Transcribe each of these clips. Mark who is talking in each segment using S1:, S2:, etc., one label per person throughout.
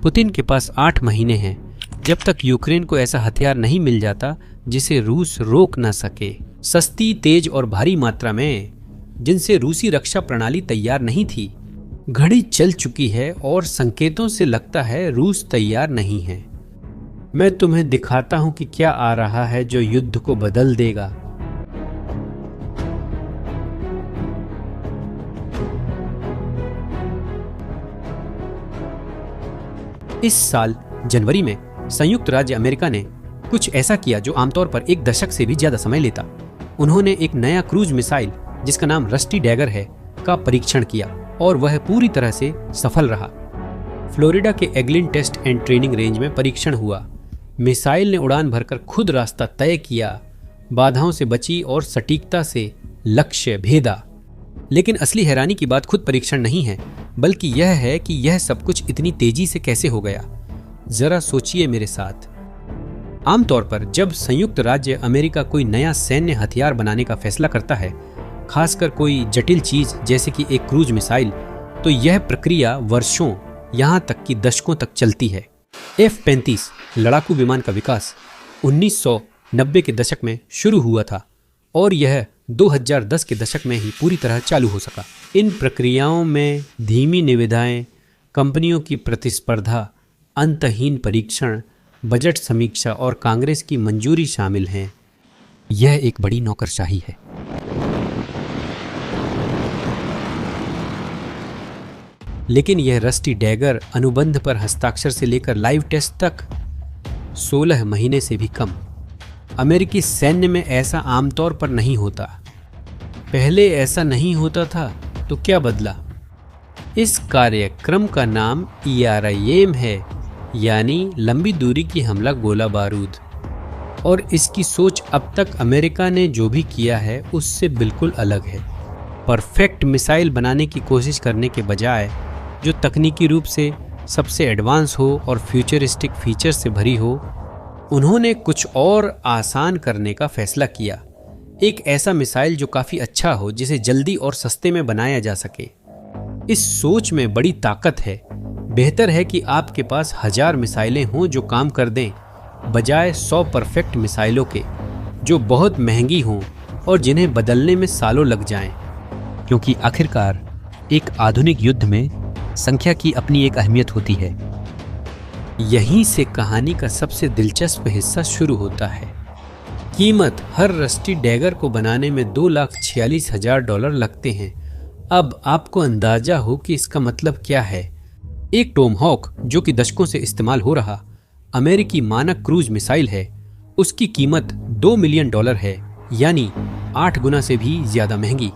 S1: Putin के पास 8 महीने हैं जब तक यूक्रेन को ऐसा हथियार नहीं मिल जाता जिसे रूस रोक न सके। सस्ती, तेज और भारी मात्रा में, जिनसे रूसी रक्षा प्रणाली तैयार नहीं थी। घड़ी चल चुकी है और संकेतों से लगता है रूस तैयार नहीं है। मैं तुम्हें दिखाता हूं कि क्या आ रहा है जो युद्ध को बदल देगा। इस साल जनवरी में संयुक्त राज्य अमेरिका ने कुछ ऐसा किया जो आमतौर पर एक दशक से भी ज्यादा समय लेता। उन्होंने एक नया क्रूज मिसाइल जिसका नाम रस्टी डैगर है का परीक्षण किया और वह पूरी तरह से सफल रहा। फ्लोरिडा के Eglin test and training range में परीक्षण हुआ। मिसाइल ने उड़ान भरकर खुद रास्ता तय किया, बाधाओं से बची और सटीकता से लक्ष्य भेदा। लेकिन असली हैरानी की बात खुद परीक्षण नहीं है, बल्कि यह है कि यह सब कुछ इतनी तेजी से कैसे हो गया। जरा सोचिए मेरे साथ। आमतौर पर जब संयुक्त राज्य अमेरिका कोई नया सैन्य हथियार बनाने का फैसला करता है, खासकर कोई जटिल चीज जैसे कि एक क्रूज मिसाइल, तो यह प्रक्रिया वर्षों, यहां तक कि दशकों तक चलती है। F-35 लड़ाकू विमान का विकास 1990 के दशक में शुरू हुआ था और यह 2010 के दशक में ही पूरी तरह चालू हो सका। इन प्रक्रियाओं में धीमी निविदाएं, कंपनियों की प्रतिस्पर्धा, अंतहीन परीक्षण, बजट समीक्षा और कांग्रेस की मंजूरी शामिल हैं। यह एक बड़ी नौकरशाही है। लेकिन यह रस्टी डैगर अनुबंध पर हस्ताक्षर से लेकर लाइव टेस्ट तक 16 महीने से भी कम। अमेरिकी सैन्य में ऐसा आमतौर पर नहीं होता। पहले ऐसा नहीं होता था तो क्या बदला? इस कार्यक्रम का नाम ERIM है, यानी लंबी दूरी की हमला गोला बारूद। और इसकी सोच अब तक अमेरिका ने जो भी किया है उससे बिल्कुल अलग है। परफेक्ट मिसाइल बनाने की कोशिश करने के बजाय जो तकनीकी रूप से सबसे एडवांस हो और फ्यूचरिस्टिक फीचर्स से भरी हो, उन्होंने कुछ और आसान करने का फैसला किया। एक ऐसा मिसाइल जो काफ़ी अच्छा हो, जिसे जल्दी और सस्ते में बनाया जा सके। इस सोच में बड़ी ताकत है। बेहतर है कि आपके पास 1000 मिसाइलें हों जो काम कर दें, बजाय 100 परफेक्ट मिसाइलों के जो बहुत महंगी हों और जिन्हें बदलने में सालों लग जाएं। क्योंकि आखिरकार एक आधुनिक युद्ध में संख्या की अपनी एक अहमियत होती है। यहीं से कहानी का सबसे दिलचस्प हिस्सा शुरू होता है। कीमत हर रस्टी डैगर को बनाने में $2,46,000 लगते हैं। अब आपको अंदाजा हो कि इसका मतलब क्या है। एक टोमहॉक, जो कि दशकों से इस्तेमाल हो रहा अमेरिकी मानक क्रूज मिसाइल है, उसकी कीमत $2 मिलियन है, यानी 8 गुना से भी ज्यादा महंगी।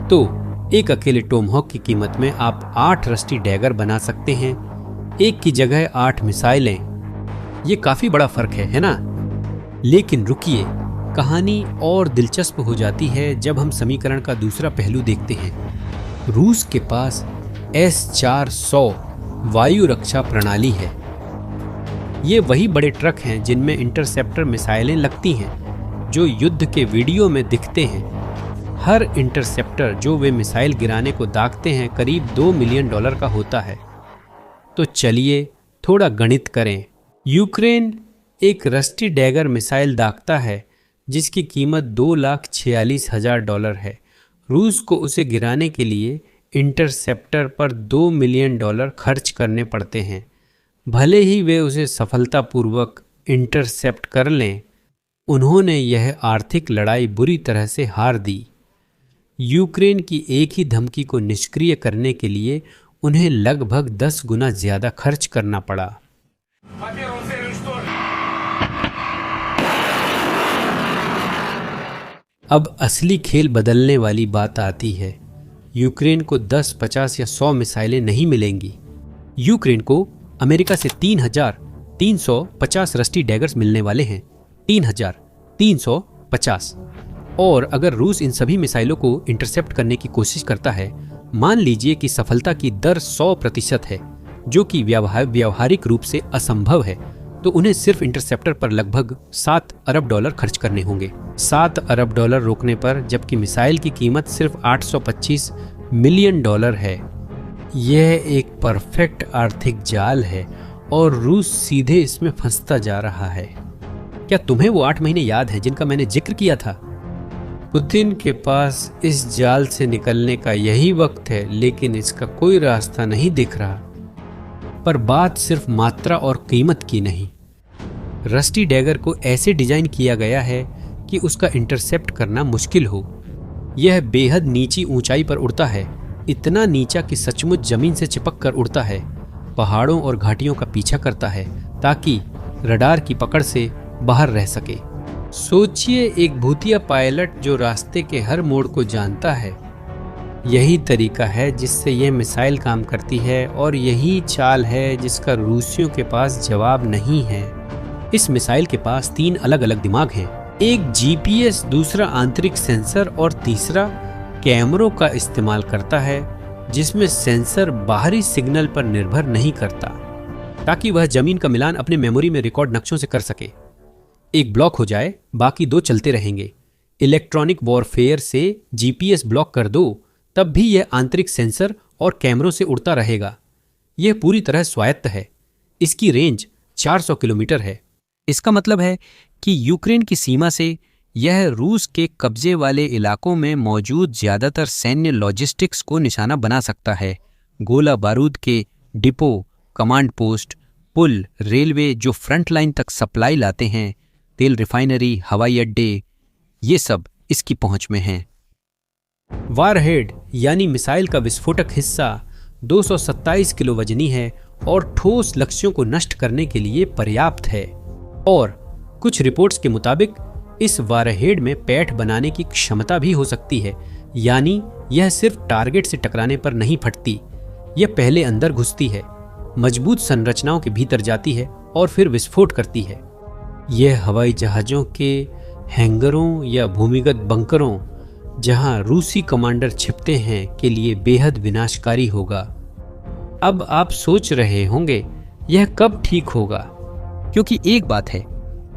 S1: तो एक अकेले टोमहॉक की कीमत में आप 8 रस्टी डैगर बना सकते हैं, एक की जगह 8 मिसाइलें। ये काफी बड़ा फर्क है ना? लेकिन रुकिए, कहानी और दिलचस्प हो जाती है जब हम समीकरण का दूसरा पहलू देखते हैं। रूस के पास S-400 वायु रक्षा प्रणाली है। ये वही बड़े ट्रक हैं जिनमें इंटरसेप्टर मिसाइलें लगती हैं, जो युद्ध के वीडियो में दिखते हैं। हर इंटरसेप्टर जो वे मिसाइल गिराने को दागते हैं करीब $2 मिलियन का होता है। तो चलिए थोड़ा गणित करें। यूक्रेन एक रस्टी डैगर मिसाइल दागता है जिसकी कीमत $2,46,000 है। रूस को उसे गिराने के लिए इंटरसेप्टर पर $2 मिलियन खर्च करने पड़ते हैं। भले ही वे उसे सफलतापूर्वक इंटरसेप्ट कर लें, उन्होंने यह आर्थिक लड़ाई बुरी तरह से हार दी। यूक्रेन की एक ही धमकी को निष्क्रिय करने के लिए उन्हें लगभग 10 गुना ज्यादा खर्च करना पड़ा। अब असली खेल बदलने वाली बात आती है। यूक्रेन को 10, 50 या 100 मिसाइलें नहीं मिलेंगी। यूक्रेन को अमेरिका से 3,350 रस्टी डैगर्स मिलने वाले हैं। 3,350। और अगर रूस इन सभी मिसाइलों को इंटरसेप्ट करने की कोशिश करता है, मान लीजिए कि सफलता की दर 100% है, जो कि व्यावहारिक रूप से असंभव है, तो उन्हें सिर्फ इंटरसेप्टर पर लगभग $7 अरब खर्च करने होंगे। $7 अरब रोकने पर, जबकि मिसाइल की कीमत सिर्फ $825 मिलियन है। यह एक परफेक्ट आर्थिक जाल है और रूस सीधे इसमें फंसता जा रहा है। क्या तुम्हें वो 8 महीने याद हैं जिनका मैंने जिक्र किया था? पुतिन के पास इस जाल से निकलने का यही वक्त है, लेकिन इसका कोई रास्ता नहीं दिख रहा। पर बात सिर्फ मात्रा और कीमत की नहीं। रस्टी डैगर को ऐसे डिजाइन किया गया है कि उसका इंटरसेप्ट करना मुश्किल हो। यह बेहद नीची ऊंचाई पर उड़ता है, इतना नीचा कि सचमुच जमीन से चिपक कर उड़ता है। पहाड़ों और घाटियों का पीछा करता है ताकि रडार की पकड़ से बाहर रह सके। सोचिए, एक भूतिया पायलट जो रास्ते के हर मोड़ को जानता है। यही तरीका है जिससे यह मिसाइल काम करती है, और यही चाल है जिसका रूसियों के पास जवाब नहीं है। इस मिसाइल के पास 3 अलग अलग दिमाग हैं। एक जीपीएस, दूसरा आंतरिक सेंसर और तीसरा कैमरों का इस्तेमाल करता है, जिसमें सेंसर बाहरी सिग्नल पर निर्भर नहीं करता, ताकि वह जमीन का मिलान अपने मेमोरी में रिकॉर्ड नक्शों से कर सके। एक ब्लॉक हो जाए, बाकी 2 चलते रहेंगे। इलेक्ट्रॉनिक वॉरफेयर से जीपीएस ब्लॉक कर दो, तब भी यह आंतरिक सेंसर और कैमरों से उड़ता रहेगा। यह पूरी तरह स्वायत्त है। इसकी रेंज 400 किलोमीटर है।
S2: इसका मतलब है कि यूक्रेन की सीमा से यह रूस के कब्जे वाले इलाकों में मौजूद ज्यादातर सैन्य लॉजिस्टिक्स को निशाना बना सकता है। गोला बारूद के डिपो, कमांड पोस्ट, पुल, रेलवे जो फ्रंट लाइन तक सप्लाई लाते हैं, तेल रिफाइनरी, हवाई अड्डे, ये सब इसकी पहुंच में हैं।
S1: वारहेड यानी मिसाइल का विस्फोटक हिस्सा 227 किलो वजनी है और ठोस लक्ष्यों को नष्ट करने के लिए पर्याप्त है। और कुछ रिपोर्ट्स के मुताबिक इस वारहेड में पैठ बनाने की क्षमता भी हो सकती है, यानी यह सिर्फ टारगेट से टकराने पर नहीं फटती, यह पहले अंदर घुसती है, मजबूत संरचनाओं के भीतर जाती है और फिर विस्फोट करती है। यह हवाई जहाज़ों के हैंगरों या भूमिगत बंकरों, जहां रूसी कमांडर छिपते हैं, के लिए बेहद विनाशकारी होगा। अब आप सोच रहे होंगे, यह कब ठीक होगा?
S2: क्योंकि एक बात है,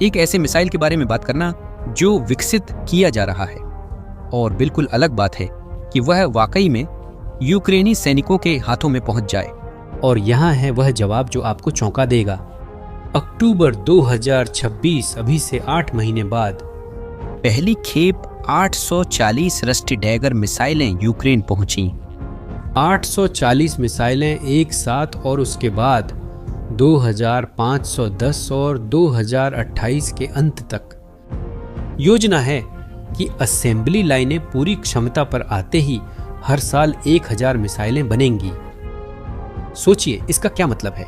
S2: एक ऐसे मिसाइल के बारे में बात करना जो विकसित किया जा रहा है, और बिल्कुल अलग बात है कि वह वाकई में यूक्रेनी सैनिकों के हाथों में पहुंच जाए।
S1: और यहाँ है वह जवाब जो आपको चौंका देगा। अक्टूबर 2026, अभी से 8 महीने बाद,
S2: पहली खेप 840 रस्टी डैगर मिसाइलें यूक्रेन पहुंची।
S1: 840 मिसाइलें एक साथ, और उसके बाद 2510 और 2028 के अंत तक। योजना है कि असेंबली लाइनें पूरी क्षमता पर आते ही हर साल 1000 मिसाइलें बनेंगी। सोचिए, इसका क्या मतलब है?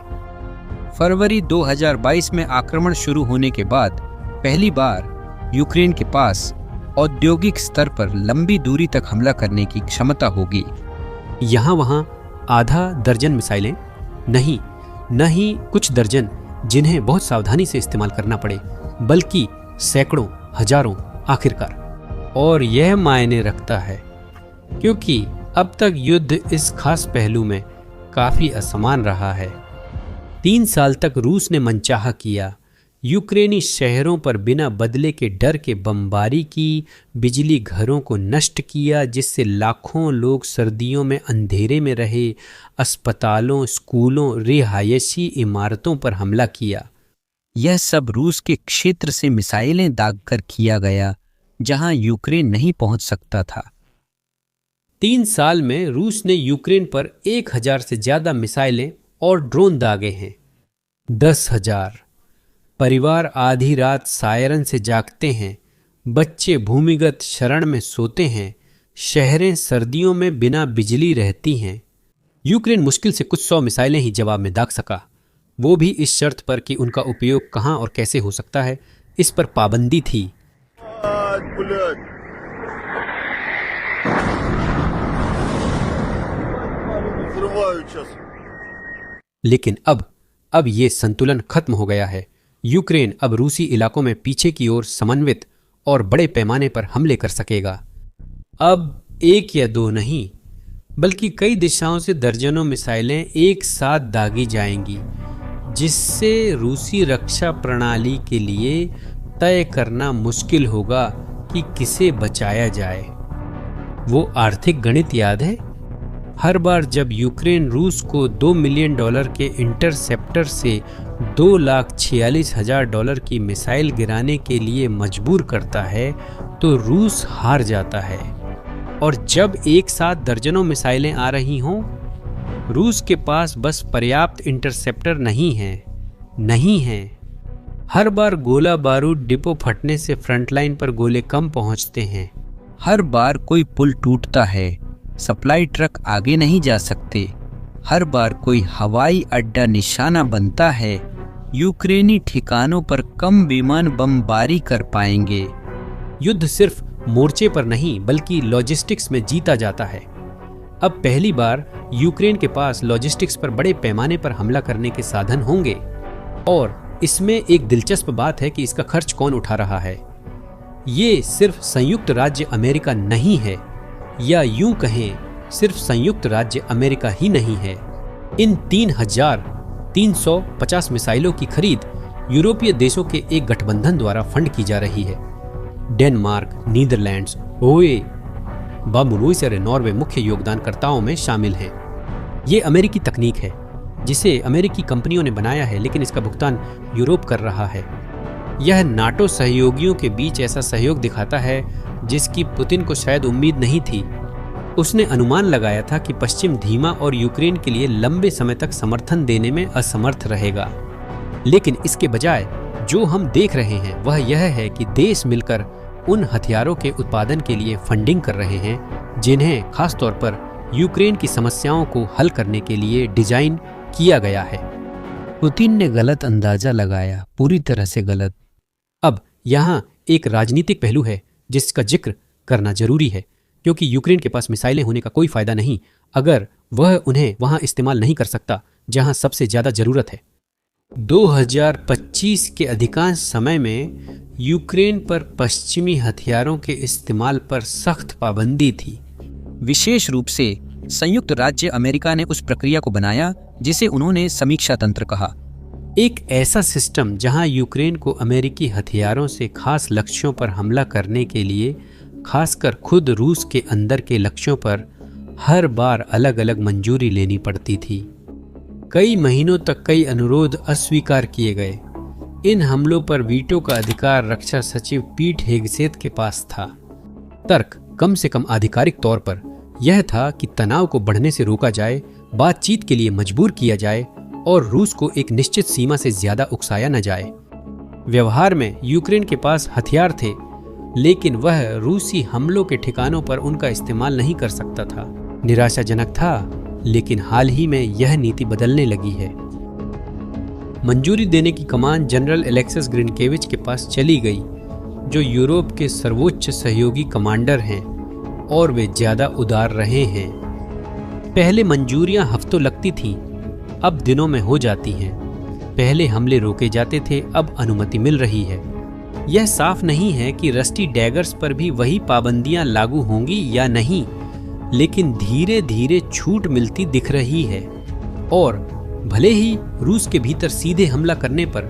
S2: फरवरी 2022 में आक्रमण शुरू होने के बाद पहली बार यूक्रेन के पास औद्योगिक स्तर पर लंबी दूरी तक हमला करने की क्षमता होगी।
S1: यहाँ वहाँ आधा दर्जन मिसाइलें नहीं, न ही कुछ दर्जन जिन्हें बहुत सावधानी से इस्तेमाल करना पड़े, बल्कि सैकड़ों, हजारों आखिरकार। और यह मायने रखता है क्योंकि अब तक युद्ध इस खास पहलू में काफी असमान रहा है। 3 साल तक रूस ने मनचाहा किया, यूक्रेनी शहरों पर बिना बदले के डर के बमबारी की, बिजली घरों को नष्ट किया जिससे लाखों लोग सर्दियों में अंधेरे में रहे, अस्पतालों, स्कूलों, रिहायशी इमारतों पर हमला किया।
S2: यह सब रूस के क्षेत्र से मिसाइलें दागकर किया गया जहां यूक्रेन नहीं पहुंच सकता था।
S1: 3 साल में रूस ने यूक्रेन पर 1000 से ज्यादा मिसाइलें और ड्रोन दागे हैं। 10,000 परिवार आधी रात सायरन से जागते हैं, बच्चे भूमिगत शरण में सोते हैं, शहरें सर्दियों में बिना बिजली रहती हैं। यूक्रेन मुश्किल से कुछ 100 मिसाइलें ही जवाब में दाग सका, वो भी इस शर्त पर कि उनका उपयोग कहां और कैसे हो सकता है, इस पर पाबंदी थी। लेकिन अब ये संतुलन खत्म हो गया है। यूक्रेन अब रूसी इलाकों में पीछे की ओर समन्वित और बड़े पैमाने पर हमले कर सकेगा। अब 1 या 2 नहीं, बल्कि कई दिशाओं से दर्जनों मिसाइलें एक साथ दागी जाएंगी, जिससे रूसी रक्षा प्रणाली के लिए तय करना मुश्किल होगा कि किसे बचाया जाए। वो आर्थिक गणित याद है? हर बार जब यूक्रेन रूस को $2 मिलियन के इंटरसेप्टर से $2,46,000 की मिसाइल गिराने के लिए मजबूर करता है तो रूस हार जाता है। और जब एक साथ दर्जनों मिसाइलें आ रही हों, रूस के पास बस पर्याप्त इंटरसेप्टर नहीं है। हर बार गोला बारूद डिपो फटने से फ्रंटलाइन पर गोले कम पहुंचते हैं।
S2: हर बार कोई पुल टूटता है, सप्लाई ट्रक आगे नहीं जा सकते। हर बार कोई हवाई अड्डा निशाना बनता है, यूक्रेनी ठिकानों पर कम विमान बमबारी कर पाएंगे।
S1: युद्ध सिर्फ मोर्चे पर नहीं बल्कि लॉजिस्टिक्स में जीता जाता है। अब पहली बार यूक्रेन के पास लॉजिस्टिक्स पर बड़े पैमाने पर हमला करने के साधन होंगे। और इसमें एक दिलचस्प बात है कि इसका खर्च कौन उठा रहा है। ये सिर्फ संयुक्त राज्य अमेरिका नहीं है, या यूं कहें सिर्फ संयुक्त राज्य अमेरिका ही नहीं है। इन 3,350 मिसाइलों की खरीद यूरोपीय देशों के एक गठबंधन द्वारा फंड की जा रही है। डेनमार्क, नीदरलैंड्स, ओए, बामुनुइस और नॉर्वे मुख्य योगदानकर्ताओं में शामिल हैं। ये अमेरिकी तकनीक है जिसे अमेरिकी कंपनियों ने बनाया है, लेकिन इसका भुगतान यूरोप कर रहा है। यह नाटो सहयोगियों के बीच ऐसा सहयोग दिखाता है जिसकी पुतिन को शायद उम्मीद नहीं थी। उसने अनुमान लगाया था कि पश्चिम धीमा और यूक्रेन के लिए लंबे समय तक समर्थन देने में असमर्थ रहेगा, लेकिन इसके बजाय जो हम देख रहे हैं वह यह है कि देश मिलकर उन हथियारों के उत्पादन के लिए फंडिंग कर रहे हैं जिन्हें खासतौर पर यूक्रेन की समस्याओं को हल करने के लिए डिजाइन किया गया है।
S2: पुतिन ने गलत अंदाजा लगाया, पूरी तरह से गलत।
S1: अब यहाँ एक राजनीतिक पहलू है जिसका जिक्र करना जरूरी है, क्योंकि यूक्रेन के पास मिसाइलें होने का कोई फायदा नहीं अगर वह उन्हें वहां इस्तेमाल नहीं कर सकता जहां सबसे ज्यादा जरूरत है। 2025 के अधिकांश समय में यूक्रेन पर पश्चिमी हथियारों के इस्तेमाल पर सख्त पाबंदी थी।
S2: विशेष रूप से संयुक्त राज्य अमेरिका ने उस प्रक्रिया को बनाया जिसे उन्होंने समीक्षा तंत्र कहा।
S1: एक ऐसा सिस्टम जहां यूक्रेन को अमेरिकी हथियारों से खास लक्ष्यों पर हमला करने के लिए, खासकर खुद रूस के अंदर के लक्ष्यों पर, हर बार अलग अलग मंजूरी लेनी पड़ती थी। कई महीनों तक कई अनुरोध अस्वीकार किए गए। इन हमलों पर वीटो का अधिकार रक्षा सचिव पीट हेगसेथ के पास था। तर्क कम से कम आधिकारिक तौर पर यह था कि तनाव को बढ़ने से रोका जाए, बातचीत के लिए मजबूर किया जाए और रूस को एक निश्चित सीमा से ज्यादा उकसाया न जाए। व्यवहार में यूक्रेन के पास हथियार थे, लेकिन वह रूसी हमलों के ठिकानों पर उनका इस्तेमाल नहीं कर सकता था। निराशाजनक था, लेकिन हाल ही में यह नीति बदलने लगी है। मंजूरी देने की कमान जनरल एलेक्सिस ग्रिनकेविच के पास चली गई, जो यूरोप के सर्वोच्च सहयोगी कमांडर हैं और वे ज्यादा उदार रहे हैं। पहले मंजूरियां हफ्तों लगती थीं, अब दिनों में हो जाती हैं। पहले हमले रोके जाते थे, अब अनुमति मिल रही है। यह साफ नहीं है कि रस्टी डैगर्स पर भी वही पाबंदियां लागू होंगी या नहीं, लेकिन धीरे धीरे छूट मिलती दिख रही है। और भले ही रूस के भीतर सीधे हमला करने पर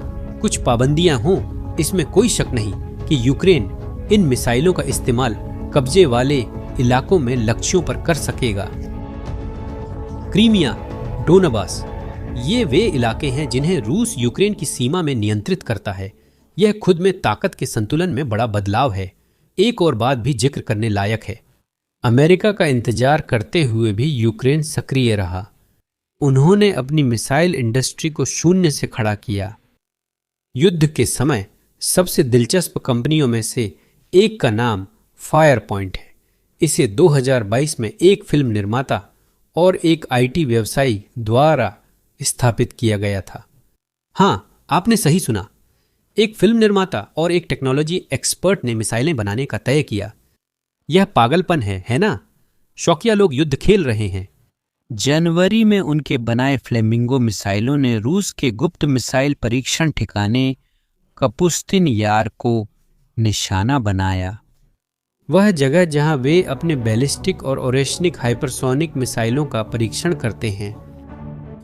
S1: कुछ पाबंदियां हों, इसमें कोई शक नहीं कि यूक्रेन इन मिसाइलों का इस्तेमाल कब्जे वाले इलाकों में लक्ष्यों पर कर सकेगा। क्रीमिया, डोनबास, ये वे इलाके हैं जिन्हें रूस यूक्रेन की सीमा में नियंत्रित करता है। यह खुद में ताकत के संतुलन में बड़ा बदलाव है। एक और बात भी जिक्र करने लायक है। अमेरिका का इंतजार करते हुए भी यूक्रेन सक्रिय रहा। उन्होंने अपनी मिसाइल इंडस्ट्री को शून्य से खड़ा किया। युद्ध के समय सबसे दिलचस्प कंपनियों में से एक का नाम फायरपॉइंट है। इसे 2022 में एक फिल्म निर्माता और एक आईटी व्यवसायी द्वारा स्थापित किया गया था। हाँ, आपने सही सुना, एक फिल्म निर्माता और एक टेक्नोलॉजी एक्सपर्ट ने मिसाइलें बनाने का तय किया। यह पागलपन है ना? शौकिया लोग युद्ध खेल रहे हैं।
S2: जनवरी में उनके बनाए फ्लेमिंगो मिसाइलों ने रूस के गुप्त मिसाइल परीक्षण ठिकाने कपुस्तिन यार को निशाना बनाया।
S1: वह जगह जहां वे अपने बैलिस्टिक और ओरेशनिक हाइपरसोनिक मिसाइलों का परीक्षण करते हैं।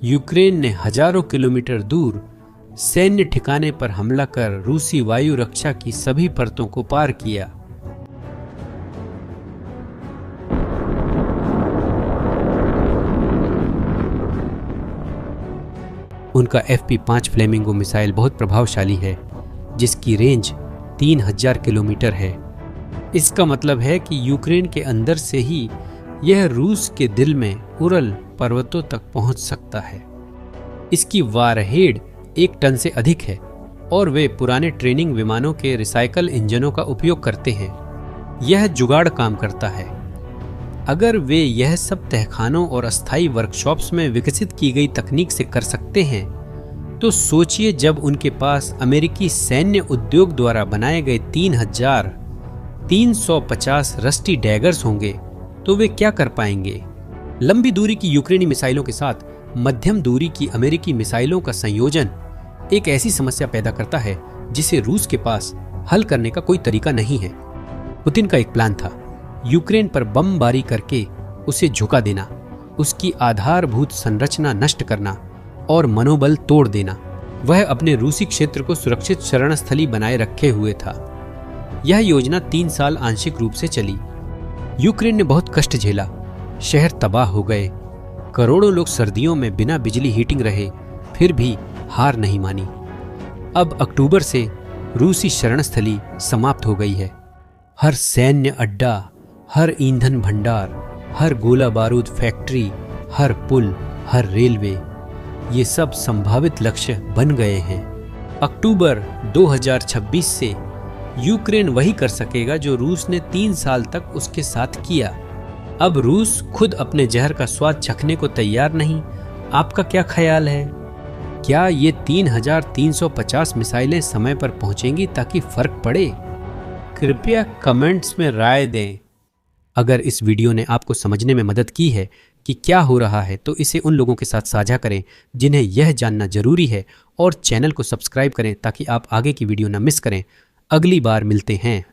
S1: यूक्रेन ने हजारों किलोमीटर दूर सैन्य ठिकाने पर हमला कर रूसी वायु रक्षा की सभी परतों को पार किया। उनका FP5 फ्लेमिंगो मिसाइल बहुत प्रभावशाली है, जिसकी रेंज 3000 किलोमीटर है। इसका मतलब है कि यूक्रेन के अंदर से ही यह रूस के दिल में उरल पर्वतों तक पहुंच सकता है। इसकी वारहेड 1 टन से अधिक है और वे पुराने ट्रेनिंग विमानों के रिसाइकल इंजनों का उपयोग करते हैं। यह जुगाड़ काम करता है। अगर वे यह सब तहखानों और अस्थायी वर्कशॉप्स में विकसित की गई तकनीक से कर सकते हैं, तो सोचिए जब उनके पास अमेरिकी सैन्य उद्योग द्वारा बनाए गए 3350 रस्टी डैगर्स होंगे तो वे क्या कर पाएंगे। लंबी दूरी की यूक्रेनी मिसाइलों के साथ मध्यम दूरी की अमेरिकी मिसाइलों का संयोजन एक ऐसी समस्या पैदा करता है जिसे रूस के पास हल करने का कोई तरीका नहीं है। पुतिन का एक प्लान था, यूक्रेन पर बमबारी करके उसे झुका देना, उसकी आधारभूत संरचना नष्ट करना और मनोबल तोड़ देना। वह अपने रूसी क्षेत्र को सुरक्षित शरणस्थली बनाए रखे हुए था। यह योजना 3 साल आंशिक रूप से चली। यूक्रेन ने बहुत कष्ट झेला, शहर तबाह हो गए, करोड़ों लोग सर्दियों में बिना बिजली हीटिंग रहे, फिर भी हार नहीं मानी। अब अक्टूबर से रूसी शरणस्थली समाप्त हो गई है। हर सैन्य अड्डा, हर ईंधन भंडार, हर गोला बारूद फैक्ट्री, हर पुल, हर रेलवे, ये सब संभावित लक्ष्य बन गए हैं। अक्टूबर 2026 से यूक्रेन वही कर सकेगा जो रूस ने 3 साल तक उसके साथ किया। अब रूस खुद अपने जहर का स्वाद चखने को तैयार नहीं। आपका क्या ख्याल है? क्या ये 3350 मिसाइलें समय पर पहुंचेंगी ताकि फर्क पड़े? कृपया कमेंट्स में राय दें। अगर इस वीडियो ने आपको समझने में मदद की है कि क्या हो रहा है, तो इसे उन लोगों के साथ साझा करें जिन्हें यह जानना जरूरी है, और चैनल को सब्सक्राइब करें ताकि आप आगे की वीडियो न मिस करें। अगली बार मिलते हैं।